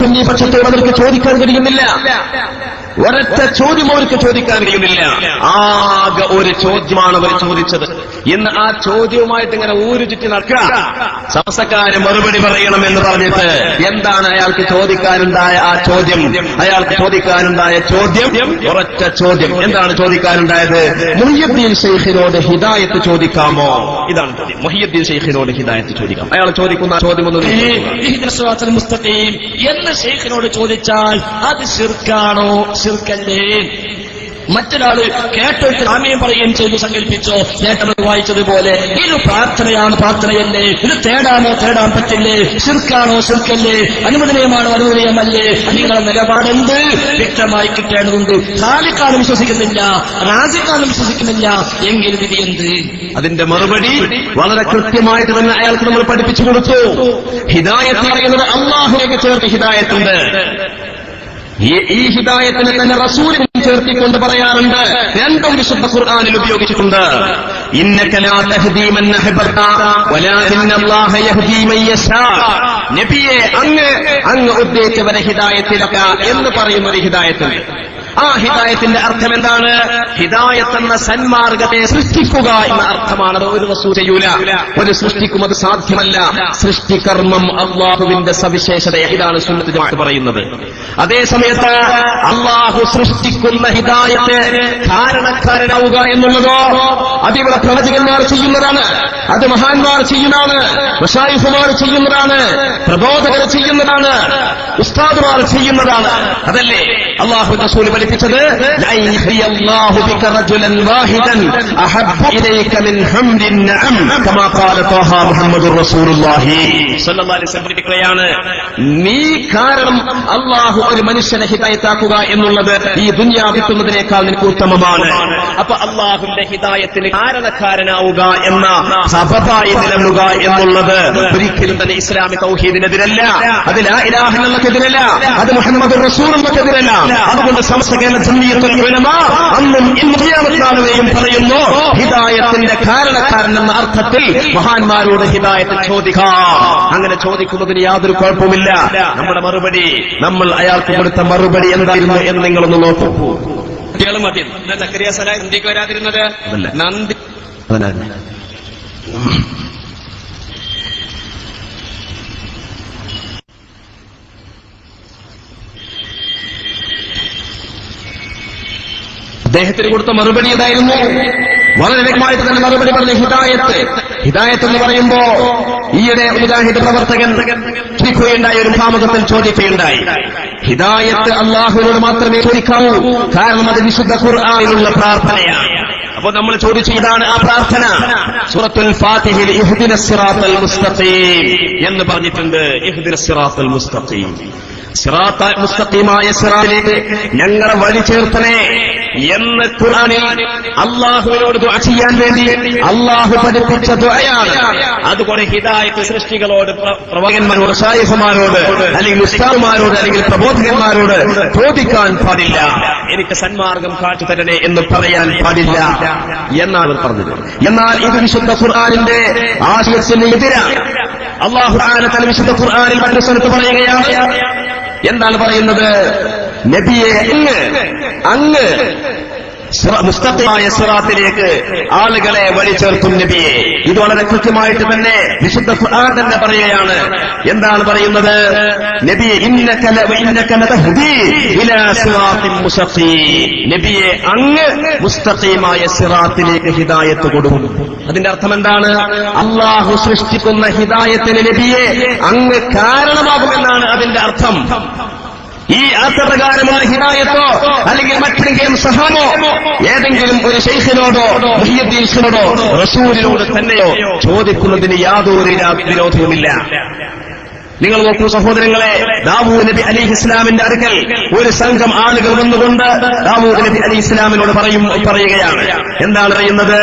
സുന്നി പക്ഷത്തോട് അവർക്ക് ചോദിക്കാൻ കഴിയുന്നില്ല. ഒരൊറ്റ ചോദ്യം അവർക്ക് ചോദിക്കാൻ കഴിയുന്നില്ല. ആകെ ഒരു ചോദ്യമാണ് അവർ ചോദിച്ചത്. ഇന്ന് ആ ചോദ്യവുമായിട്ട് ഇങ്ങനെ ഊരു ചുറ്റി നടക്കുക. സമസ്തക്കാര് മറുപടി പറയണമെന്ന് പറഞ്ഞിട്ട് എന്താണ് അയാൾക്ക് ചോദിക്കാനുണ്ടായ ആ ചോദ്യം? അയാൾക്ക് ചോദിക്കാനുണ്ടായ ചോദ്യം ഒരൊറ്റ ചോദ്യം. എന്താണ് ചോദിക്കാനുണ്ടായത്? മുഹിയുദ്ദീൻ ശൈഖിനോട് ഹിദായത്ത് ചോദിക്കാമോ? ഇതാണ് ചോദ്യം. മുഹിയുദ്ദീൻ ശൈഖിനോട് ഹിദായത്ത് ചോദിക്കാം. അയാൾ ചോദിക്കുന്ന ചോദ്യമൊന്നും എന്ന് ശൈഖിനോട് ചോദിച്ചാൽ അത് ശിർക്കാണോ? ശിർക്കല്ലേ? മറ്റൊരാള് കേട്ടൊരു ആമയം പറയുകയും ചെയ്തു സങ്കല്പിച്ചോ? നേട്ടങ്ങൾ വായിച്ചതുപോലെ ഇത് പ്രാർത്ഥനയാണ്, പ്രാർത്ഥനയല്ലേ? ഇത് തേടാനോ? തേടാൻ പറ്റില്ലേ? ശിർക്കാണോ? ശിർക്കല്ലേ? അനുവദനീയമാണോ? അനുവദനീയമല്ലേ? നിങ്ങളുടെ നിലപാടെന്ത് വ്യക്തമായി കിട്ടേണ്ടതുണ്ട്. ഖാലിഖാണ് വിശ്വസിക്കുന്നില്ല, റാസിഖാണ് വിശ്വസിക്കുന്നില്ല, എങ്കിൽ വിധി എന്ത്? അതിന്റെ മറുപടി വളരെ കൃത്യമായിട്ട് തന്നെ അയാൾക്ക് നമ്മൾ പഠിപ്പിച്ചു കൊടുത്തു. ഹിദായത്ത് പറയുന്നത് അല്ലാഹുവിലേക്ക് ചേർത്ത് ഹിദായത്തുണ്ട്. ഈ ഹിദായത്തിനെ തന്നെ റസൂലിനെ ചേർത്തിക്കൊണ്ട് പറയാറുണ്ട്. രണ്ടും വിശുദ്ധ ഖുർആനിൽ ഉപയോഗിച്ചിട്ടുണ്ട്. ഇന്നക ലാ തഹ്ദീ മൻ അഹ്ബബ്ത വലാകിന്ന അല്ലാഹ യഹ്ദീ മൻ യശാ. നബിയെ അങ്ങ് ഉദ്ദേശിച്ചവരെ ഹിദായത്തിലക എന്ന് പറയുന്ന ഒരു ഹിദായത്തുണ്ട്. ആ ഹിദായത്തിന്റെ അർത്ഥം എന്താണ്? ഹിദായത്ത് എന്ന സന്മാർഗത്തെ സൃഷ്ടിക്കുക എന്ന അർത്ഥമാണ്. അത് ഒരു റസൂൽ ചെയ്യൂല, ഒരു സൃഷ്ടിക്കും അത് സാധ്യമല്ല. സൃഷ്ടികർമ്മം അള്ളാഹുവിന്റെ സവിശേഷതയെ. ഇതാണ് സുന്നത്ത് ജമാഅത്ത് പറയുന്നത്. അതേ സമയത്ത് അള്ളാഹു സൃഷ്ടിക്കുന്ന ഹിദായത്തെ കാരണക്കാരനാവുക എന്നുള്ളതോ അതിവിടെ പ്രവചകന്മാർ ചെയ്യുന്നതാണ്, അത് മഹാന്മാർ ചെയ്യുന്നതാണ്, മശായിഖുമാർ ചെയ്യുന്നതാണ്, പ്രബോധകർ ചെയ്യുന്നതാണ്, ഉസ്താദുമാർ ചെയ്യുന്നതാണ്. അതല്ലേ അള്ളാഹു റസൂൽ പഠിപ്പിച്ചത്? നീ കാരണം അള്ളാഹു ഒരു മനുഷ്യനെ ഹിദായത്താക്കുക എന്നുള്ളത് ഈ ദുനിയാ കിട്ടുന്നതിനേക്കാൾ നിനക്ക് ഉത്തമമാണ്. അപ്പൊ അള്ളാഹുവിന്റെ ഹിദായത്തിന് കാരണക്കാരനാവുക എന്ന സബബായി നിലകൊള്ളുക എന്നുള്ളത് ഒരിക്കലും തന്നെ ഇസ്ലാമി തൗഹീദിനെതിരല്ല, അത് ലാ ഇലാഹ ഇല്ലല്ലാഹ്ക്കെതിരല്ല, അത് മുഹമ്മദ് റസൂലുള്ളാഹിക്കെതിരല്ല. അതുകൊണ്ട് സമസ്ത കേരള ജംഇയ്യത്തുൽ ഉലമാ അന്നും ഇന്ന് ഖിയാമത്ത് നാളുവരെയും പറയുന്നു, ഹിദായത്തിന്റെ കാരണക്കാരൻ എന്ന അർത്ഥത്തിൽ മഹാന്മാരോട് ഹിദായത്ത് ചോദിക്കാം. അങ്ങനെ ചോദിക്കുന്നതിന് യാതൊരു കുഴപ്പമില്ല. നമ്മുടെ മറുപടി, നമ്മൾ അയാൾക്ക് കൊടുത്ത മറുപടി എന്തായിരുന്നു എന്ന് നിങ്ങളൊന്ന് നോക്കൂ. കുട്ടികളും മദ്യം സക്കരിയ സലാഹ് ഇന്ത്യക്ക് വരാതിരുന്നത് നന്ദി അദ്ദേഹത്തിന് കൊടുത്ത മറുപടി ഏതായിരുന്നു? വളരെ വ്യക്തമായിട്ട് തന്നെ മറുപടി പറഞ്ഞ ഹിദായത്ത് എന്ന് പറയുമ്പോ ഈയിടെ മുജാഹിദ് പ്രവർത്തകൻ ചോദിക്കുകയുണ്ടായി, ഒരു ഭാമകത്തിൽ ചോദിക്കുകയുണ്ടായി. ഹിദായത്ത് അള്ളാഹുവിനോട് മാത്രമേ ചോദിക്കാവൂ, കാരണം അത് വിശുദ്ധ ഖുർആനിലുള്ള പ്രാർത്ഥനയാണ്. അപ്പോൾ നമ്മൾ ചോദിച്ചു, ഇതാണ് ആ പ്രാർത്ഥന. സൂറത്തുൽ ഫാത്തിഹയിൽ ഇഹ്ദിനസ് സിറാത്തൽ മുസ്തഖീം എന്ന് പറഞ്ഞിട്ടുണ്ട്. ഇഹ്ദിനസ് സിറാത്തൽ മുസ്തഖീം, മുസ്തഖീമായ സിറാത്തിലേക്ക് ഞങ്ങളെ വഴി ചേർത്തണേ എന്ന് ഖുർആനിൽ അള്ളാഹുവിനോട് ദുആ ചെയ്യാൻ വേണ്ടി അള്ളാഹു പഠിപ്പിച്ച ദുആയാണ്. അതുകൊണ്ട് ഹിദായത്ത് സൃഷ്ടികളോട്, പ്രവാചകന്മാരോട്, ശൈഖുമാരോട്, അല്ലെങ്കിൽ ഉസ്താദുമാരോട്, അല്ലെങ്കിൽ പ്രബോധകന്മാരോട് ചോദിക്കാൻ പാടില്ല. എനിക്ക് സന്മാർഗം കാട്ടി തരണേ എന്ന് പറയാൻ പാടില്ല എന്നാണ് പറഞ്ഞത്. എന്നാൽ ഇത് വിശുദ്ധ ഖുർആനിന്റെ ആശയത്തിന് എതിരാണ്. അള്ളാഹു തആല വിശുദ്ധ ഖുർആനിൽ മറ്റൊരു സ്ഥലത്ത് പറയുകയാണ്. എന്താണ് പറയുന്നത്? നബിയെ അങ്ങ് മുസ്തഖീമായ സിറാത്തിലേക്ക് ആളുകളെ വലിച്ചേർക്കും നബിയെ. ഇത് വളരെ കൃത്യമായിട്ട് തന്നെ വിശുദ്ധ ഖുർആൻ തന്നെ പറയുകയാണ്. എന്താണ് പറയുന്നത്? നബിയെ ഇന്നക ലതഹ്ദീ ഇലാ സിറാത്തിൻ മുസ്തഖീം. നബിയെ അങ്ങ് മുസ്തഖീമായ സിറാത്തിലേക്ക് ഹിദായത്ത് കൊടുക്കും. അതിന്റെ അർത്ഥം എന്താണ്? അള്ളാഹു സൃഷ്ടിക്കുന്ന ഹിദായത്തിന് നബിയെ അങ്ങ് കാരണമാകുമെന്നാണ് അതിന്റെ അർത്ഥം. ഈ അർത്ഥപ്രകാരമുള്ള ഹിദായത്തോ അല്ലെങ്കിൽ മറ്റെന്തെങ്കിലും സഹാമോ ഏതെങ്കിലും ഒരു ശൈഖിനോടോ മുഹിയുദ്ദീനോടോ റസൂലിനോട് തന്നെയോ ചോദിക്കുന്നതിന് യാതൊരു വിരോധവുമില്ല. നിങ്ങൾ നോക്കൂ സഹോദരങ്ങളെ, ദാവൂദ് നബി അലൈഹിസ്സലാമിന്റെ അടുക്കൽ ഒരു സംഘം ആളുകൾ വന്നുകൊണ്ട് ദാവൂദ് നബി അലൈഹിസ്സലാമിനോട് പറയുകയാണ്. എന്താണ് പറയുന്നത്?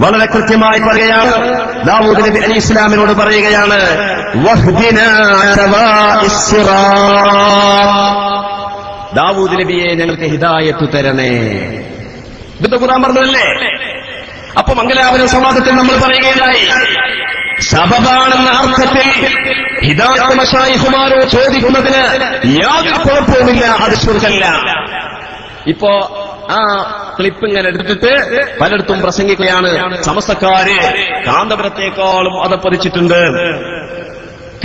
വളരെ കൃത്യമായി പറയുകയാണ്. ദാവൂദ് നബി അലൈഹിസ്സലാമിനോട് പറയുകയാണ്, ദാവൂദ് നബിയെ ഞങ്ങൾക്ക് ഹിദായത്ത് തരണേ. ഇത് ഖുർആൻ പറഞ്ഞതല്ലേ? അപ്പൊ മംഗലാപുരം സംവാദത്തിൽ നമ്മൾ പറയുകയുണ്ടായി, സബബാണെന്ന അർത്ഥത്തിൽ ഹിദായത്ത് മശായിഖുമാരോ ചോദിക്കുന്നതിന് യാതൊരു കുഴപ്പവുമില്ല, അത് ശിർക്കല്ല. ഇപ്പോ ആ ക്ലിപ്പ് ഇങ്ങനെ എടുത്തിട്ട് പലയിടത്തും പ്രസംഗിക്കുകയാണ്, സമസ്തക്കാര് കാന്തപുരത്തേക്കാളും അതപ്പതിച്ചിട്ടുണ്ട്.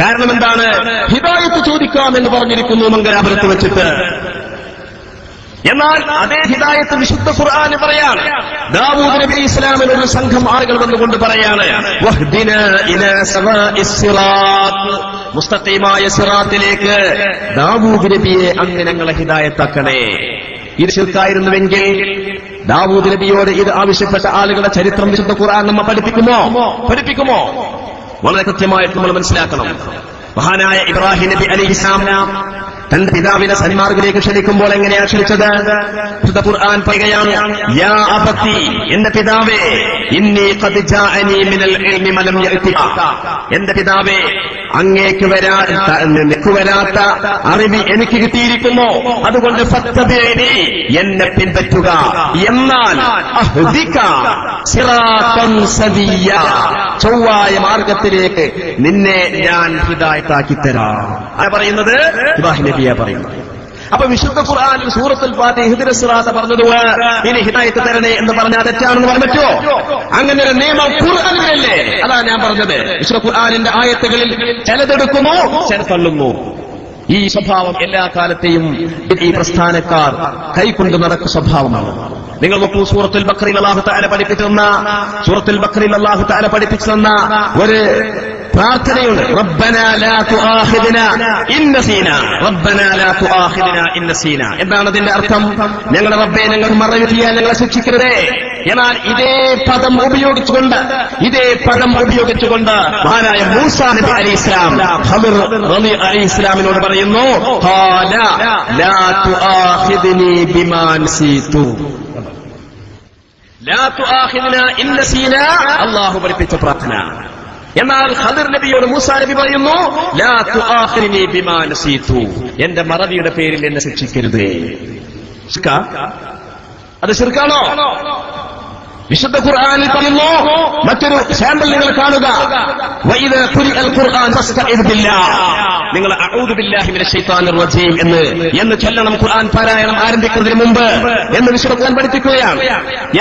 കാരണം എന്താണ്? ഹിദായത്ത് ചോദിക്കാമെന്ന് പറഞ്ഞിരിക്കുന്നു മംഗലാപുരത്ത് വെച്ചിട്ട്. എന്നാൽ അതേ ഹിദായത്ത് വിശുദ്ധ ഖുർആൻ പറയാണ്. ദാവൂദ് നബി ഇസ്ലാമിൽ ഒരു സംഘം ആളുകൾ വന്നുകൊണ്ട് പറയാണ്, വഹ്ദിനാ ഇലാ സവാഇസ് സിറാത്ത്, മുസ്തഖീമായ സിറാത്തിലേക്ക് ദാവൂദ് നബിയെ അങ്ങ് ഞങ്ങളെ ഹിദായത്താക്കണേ. ഇത് ശിർക്കായിരുന്നുവെങ്കിൽ ദാവൂദ് നബിയോട് ഇത് ആവശ്യപ്പെട്ട ആളുകളുടെ ചരിത്രം വിശുദ്ധ ഖുർആൻ നമ്മെ പഠിപ്പിക്കുമോ? വളരെ കൃത്യമായിട്ട് നമ്മൾ മനസ്സിലാക്കണം. മഹാനായ ഇബ്രാഹിം നബി അലൈഹിസ്സലാം തന്റെ പിതാവിനെ സന്മാർഗിലേക്ക് ക്ഷണിക്കുമ്പോൾ എങ്ങനെയാണ് ക്ഷണിച്ചത്? വിശുദ്ധ ഖുർആൻ പറയുകയാണ്, യാ അബത്തി, എന്റെ പിതാവേ, ഇന്നി ഖദ് ജാഅനി മിനൽ ഇൽമി മലം യഅതിക, എന്റെ പിതാവേ, അങ്ങേക്ക് വരാത്ത അറിവ് എനിക്ക് കിട്ടിയിരിക്കുന്നു. അതുകൊണ്ട് ഫത്തബിഇനി, എന്നെ പിൻപറ്റുക. എന്നാൽ അഹ്ദിക സിറാത്തൻ സദിയ, ചൊവ്വായ മാർഗത്തിലേക്ക് നിന്നെ ഞാൻ ഹിദായത്താക്കി തരാം. ആരാ പറയുന്നത്? ഇബ്രാഹിം നബിയാ പറയുന്നത്. അപ്പൊ വിശുദ്ധ ഖുർആനിൽ സൂറത്തുൽ ഫാത്തിഹ ഇഹ്ദിന സിറാത്ത പറഞ്ഞത് ഇനി ഹിദായത്ത് തരണേ എന്ന് പറഞ്ഞാൽ തെറ്റാണെന്ന് പറയാൻ പറ്റുമോ? അങ്ങനെ ഒരു നിയമം ഖുർആനിലല്ലേ? അതാ ഞാൻ പറഞ്ഞത്. വിശുദ്ധ ഖുർആനിന്റെ ആയത്തുകളിൽ ചിലതെടുക്കുന്നു, ചില തള്ളുന്നു. ഈ സ്വഭാവം എല്ലാ കാലത്തെയും ഈ പ്രസ്ഥാനക്കാർ കൈക്കൊണ്ട് നടക്കുന്ന സ്വഭാവമാണ്. നിങ്ങൾ നോക്കൂ, സൂറത്തുൽ ബഖറയിൽ അല്ലാഹു തആല പഠിപ്പിച്ചു തന്ന ഒരു പ്രാർത്ഥനയുണ്ട്. റബ്ബനാ ലാ തുആഖിദ്നാ ഇൻ നസീനാ, റബ്ബനാ ലാ തുആഖിദ്നാ ഇൻ നസീനാ. എന്താണ് അതിന്റെ അർത്ഥം? ഞങ്ങളുടെ റബ്ബേ, ഞങ്ങൾ മറവിയാൽ ഞങ്ങളെ ശിക്ഷിക്കരുതേ. എന്നാൽ ഇതേ പദം ഉപയോഗിച്ചുകൊണ്ട് മഹാനായ മൂസാ നബി അലൈഹിസ്സലാം ഖളിർ റളി അലൈഹിസ്സലാമിനോട് പറയുന്നു, ഖാല ലാ തുആഖിദ്നി ബിമാ നസീതു, ലാ തുആഖിദ്നാ ഇൻ നസീനാ, അല്ലാഹു പഠിപ്പിച്ച പ്രാർത്ഥന. എന്നാൽ ഖളിർ നബിയോട് മൂസാ നബി പറയുന്നു, ലാ തുആഖിദ്നി ബിമാ നസീതു, എന്റെ മറവിയുടെ പേരിൽ എന്നെ ശിക്ഷിക്കരുതേ. അത് ശിർക്കാണോ? വിശുദ്ധ ഖുർആനിൽ പറയുന്നു, മറ്റൊരു സാമ്പിൾ നിങ്ങൾ കാണുക, വഇദാ ഖുരിഅൽ ഖുർആൻ ഫസ്തഇദ് ബില്ലാഹ്, നിങ്ങൾ അഊദു ബില്ലാഹി മിനശ് ശൈത്താനിർ റജീം എന്ന് ചൊല്ലണം ഖുർആൻ പാരായണം ആരംഭിക്കുന്നതിന് മുമ്പ് എന്ന് വിശുദ്ധ ഖുർആൻ പഠിപ്പിക്കുകയാണ്.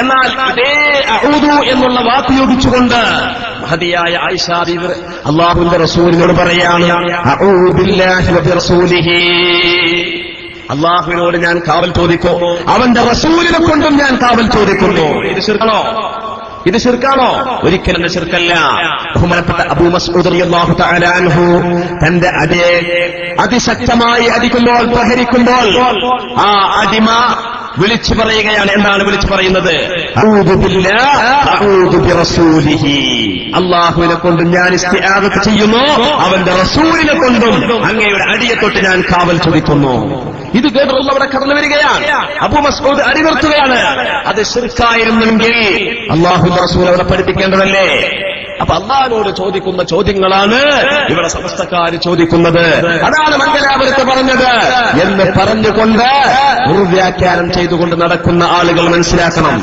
എന്നാൽ ഇതേ അഊദു എന്നുള്ള വാക്കുപയോഗിച്ചുകൊണ്ട് മഹദിയായ ആയിഷ ബീവി അല്ലാഹുവിന്റെ റസൂലിനോട് പറയാണ്, അഊദു ബില്ലാഹി വബി റസൂലിഹി, അള്ളാഹുവിനോട് ഞാൻ കാവൽ ചോദിക്കൂ, അവന്റെ റസൂലിനെ കൊണ്ടും ഞാൻ കാവൽ ചോദിക്കുന്നു. ഇത് ശിർക്കാണോ? ഒരിക്കലും ശിർക്കല്ല. ബഹുമാനപ്പെട്ട അബൂ മസ്ഊദ് റളിയല്ലാഹു തആല അൻഹു തന്റെ അതിശക്തമായി അടിക്കുമ്പോൾ, പ്രഹരിക്കുമ്പോൾ ആ അടിമ വിളിച്ചു പറയുകയാണ്. എന്താണ് വിളിച്ചു പറയുന്നത്? അഊദു ബില്ലാഹി അഊദു ബിറസൂലിഹി, അള്ളാഹുവിനെ കൊണ്ടും ഞാൻ ഇസ്തിആദത്ത് ചെയ്യുന്നു, അവന്റെ റസൂലിനെ കൊണ്ടും അങ്ങയുടെ അടിയെ തൊട്ട് ഞാൻ കാവൽ ചോദിക്കുന്നു. ഇത് കേട്ടുള്ള അവിടെ കടന്നു വരികയാണ്. അബൂ മസ്ഊദ് അടി നിർത്തുകയാണ്. അത് ശിർക്കായിരുന്നെങ്കിൽ അള്ളാഹുവിന്റെ റസൂൽ അവിടെ പഠിപ്പിക്കേണ്ടതല്ലേ? അപ്പൊ അള്ളാഹിനോട് ചോദിക്കുന്ന ചോദ്യങ്ങളാണ് ഇവിടെ സമസ്തക്കാര് ചോദിക്കുന്നത്. അതാണ് മംഗലാപുരത്ത് പറഞ്ഞത് എന്ന് പറഞ്ഞുകൊണ്ട് ദുർവ്യാഖ്യാനം ചെയ്തുകൊണ്ട് നടക്കുന്ന ആളുകൾ മനസ്സിലാക്കണം.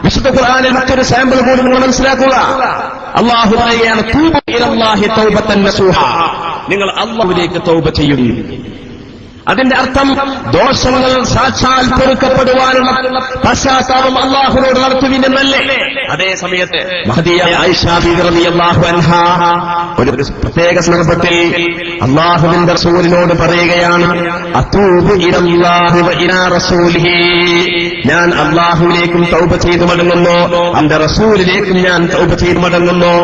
വിശുദ്ധ ഖുർആനിൽ മറ്റൊരു സാമ്പിൾ കൂടി നിങ്ങൾ മനസ്സിലാക്കുക. അള്ളാഹു പറയുകയാണ്, തൂബു ഇലല്ലാഹി തൗബത്തൻ നസൂഹ, നിങ്ങൾ അള്ളാഹുവിലേക്ക് തൗബ ചെയ്യും. അതിന്റെ അർത്ഥം ദോഷങ്ങൾ സാക്ഷാൽ പൊറുക്കപ്പെടുവാനുള്ള പശ്ചാത്താപം അള്ളാഹുവിനോട് നടത്തുവിനെന്നല്ലേ? അതേ സമയത്ത് മഹദിയായ ആയിഷ ബീവി റളിയല്ലാഹു അൻഹാ ഒരു പ്രത്യേക സന്ദർഭത്തിൽ അള്ളാഹുവിന്റെ റസൂലിനോട് പറയുകയാണ്, അതൂബു ഇലല്ലാഹി വ ഇലാ റസൂലിഹി, ഞാൻ അള്ളാഹുവിലേക്കും തൗബ ചെയ്തു മടങ്ങുന്നു, അവന്റെ റസൂലിലേക്കും ഞാൻ തൗബ ചെയ്തു മടങ്ങുന്നു.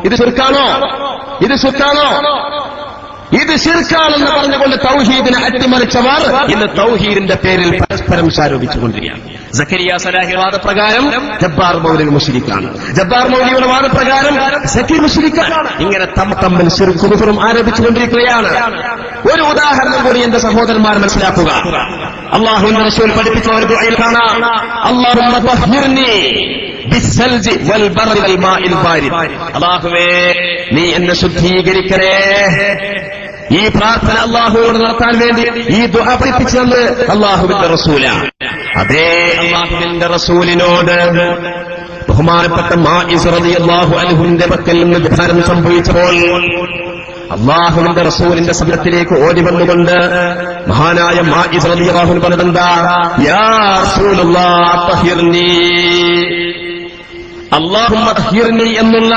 ഇത് ശിർക്കാണോ? ഇത് ശിർക്കാണെന്ന് പറഞ്ഞുകൊണ്ട് തൗഹീദിനെ അട്ടിമറിച്ചവർ ഇന്ന് തൗഹീദിന്റെ പേരിൽ പരസ്പരം ആരോപിച്ചുകൊണ്ടിരിക്കുകയാണ്. സക്കരിയ സലാഹി വാദപ്രകാരം ജബ്ബാർ മൗലവി മുശ്രിക്കാണ്, ജബ്ബാർ മൗലവിയുടെ വാദപ്രകാരം സക്കീർ മുശ്രിക്കാണ്. ഇങ്ങനെ തമ്മിൽ ശിർക്കും ആരോപിച്ചുകൊണ്ടിരിക്കുകയാണ്. ഒരു ഉദാഹരണം കൂടി എന്റെ സഹോദരന്മാർ മനസ്സിലാക്കുക. അല്ലാഹുവിന്റെ റസൂൽ പഠിപ്പിച്ച ഒരു ദുആയിൽ കാണാം, അല്ലാഹുമ്മ തഹ്ഹിർനി ബിസ്സൽജി വൽ ബർദി വൽ മാഇൽ ബാരിദ്, അല്ലാഹുവേ നീ എന്നെ ശുദ്ധീകരിക്കണേ. ഈ പ്രാർത്ഥന അള്ളാഹുവോട് നടത്താൻ വേണ്ടി ഈ ദുആ പഠിപ്പിച്ചത് അള്ളാഹുവിന്റെ റസൂലാണ്. അതേ അള്ളാഹുവിന്റെ റസൂലിനോട് ബഹുമാനപ്പെട്ട മാഇസ് റളിയല്ലാഹു അൻഹുവിന്റെ പക്കൽ നിന്ന് ധ്യാനം സംഭവിച്ചപ്പോൾ അല്ലാഹുവിന്റെ റസൂലിന്റെ സമരത്തിലേക്ക് ഓടി വന്നുകൊണ്ട് മഹാനായ മാഇസ് റളിയല്ലാഹു അൻഹു പറഞ്ഞതെന്താ? യാ റസൂലല്ലാഹ് തഹിർനി, അല്ലാഹുമ്മ തഹിർനി എന്നുള്ള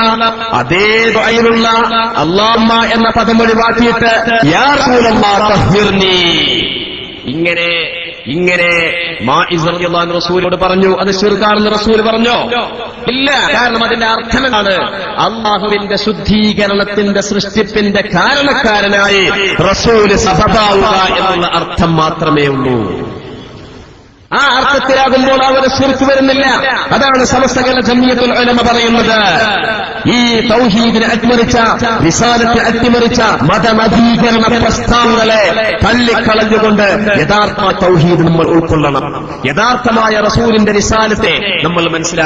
അതേ ദുആയിലുള്ള അല്ലാഹുമ്മ എന്ന പദം ഒഴിവാക്കിയിട്ട് യാ റസൂലല്ലാഹ് തഹിർനി, ഇങ്ങനെ മാഇസ് റളിയല്ലാഹു അൻഹു റസൂലോട് പറഞ്ഞു. അത് ശിർക്കാണെന്ന് റസൂൽ പറഞ്ഞോ? ഇല്ല. കാരണം അതിന്റെ അർത്ഥമെന്താണ്? അല്ലാഹുവിന്റെ ശുദ്ധീകരണത്തിന്റെ സൃഷ്ടിപ്പിന്റെ കാരണക്കാരനായി റസൂല് സബബാവുക എന്നുള്ള അർത്ഥം മാത്രമേ ഉള്ളൂ. ആ അർത്ഥത്തിലാകുമ്പോൾ അവര് ശിർക്ക് വരുന്നില്ല. അതാണ് സമസ്തകല ജംഇയ്യത്തുൽ ഉലമ പറയുന്നത്. ഈ തൗഹീദിനെ അട്ടിമറിച്ച, റിസാലത്തെ അട്ടിമറിച്ച മതനവീകരണ പ്രസ്ഥാനങ്ങളെ തള്ളിക്കളഞ്ഞുകൊണ്ട് യഥാർത്ഥ തൗഹീദ് നമ്മൾ ഉൾക്കൊള്ളണം. യഥാർത്ഥമായ റസൂലിന്റെ റിസാലത്തെ നമ്മൾ മനസ്സിലാക്കണം.